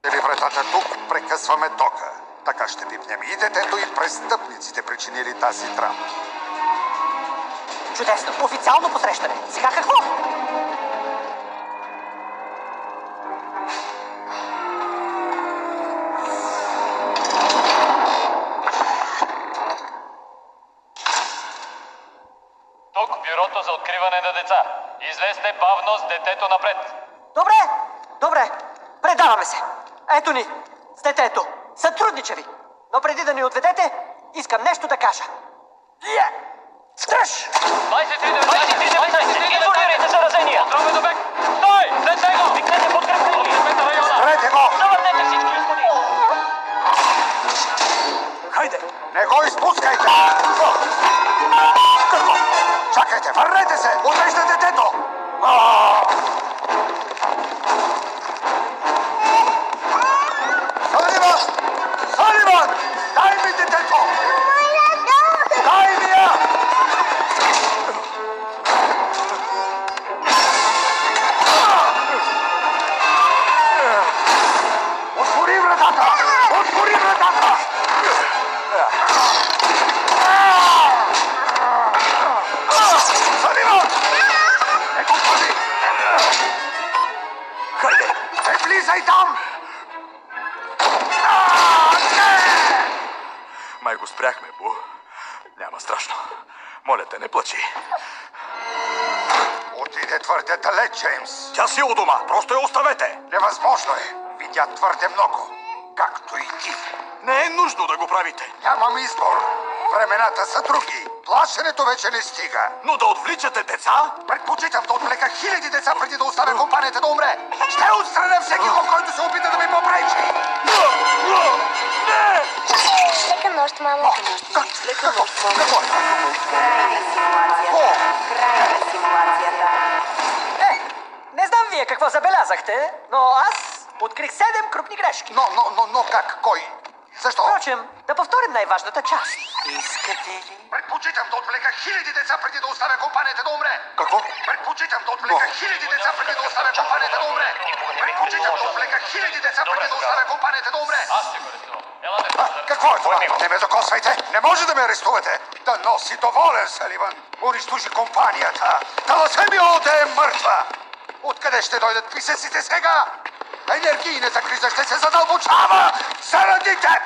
Или вратата тук, прекъсваме тока. Така ще пипнем и детето, и престъпниците, причинили тази драма. Чудесно! Официално посрещане! Сега какво? Тук бюрото за откриване на деца. Излезте бавно с детето напред. Добре! Добре! Предаваме се! Ето ни! С детето! Сътруднича ви! Но преди да ни отведете, искам нещо да кажа. Стръж! 23-19! Информирайте заразения! Отрове до бек! Стой! След него! Викнете подкрепление! Подкрепете района! Спрете го! Завърнете всички изходи! Хайде! Не го изпускайте! Какво? Чакайте! Върнете се! Отрежте детето! Салиман! Салиман! Дай ми детето! Дай ми я! Отвори вратата! Отвори вратата! Салиман! Не го пази! Хайде! Не влизай там! Май го спряхме, Бу. Няма страшно. Моля те, не плачи. Отиде твърде далеч, Джеймс. Тя си у дома. Просто я оставете. Невъзможно е. Видя твърде много. Както и ти. Не е нужно да го правите. Нямам избор. Времената са други. Плашенето вече не стига. Но да отвличате деца? Предпочитам да отвлека хиляди деца преди да оставя компанията да умре. Ще отстраня всеки ход, който се опита да ми попречи. Не! Лека нощ, мамо. Лека нощ, мамо. Край на симулацията. Не знам вие какво забелязахте, но аз открих 7 крупни грешки. Но как? Кой? Защо? Впрочем, да повторим най-важната част. Искате ли? Предпочитам да отвлека хиляди деца преди да оставя компанията да умре. Какво? Предпочитам да отвлека хиляди деца преди да оставя компанията да умре. Предпочитам да отвлека хиляди деца преди да оставя компанията да умре. Аз ще го арестувам. Елате. Какво е това? Не ме докосвайте! Не може да ме арестувате! Да носи доволен, Саливан! Унищожи компанията! Таласемио да е мъртва! Откъде ще дойдат писъците сега? Енергийната криза ще се задълбочава заради теб!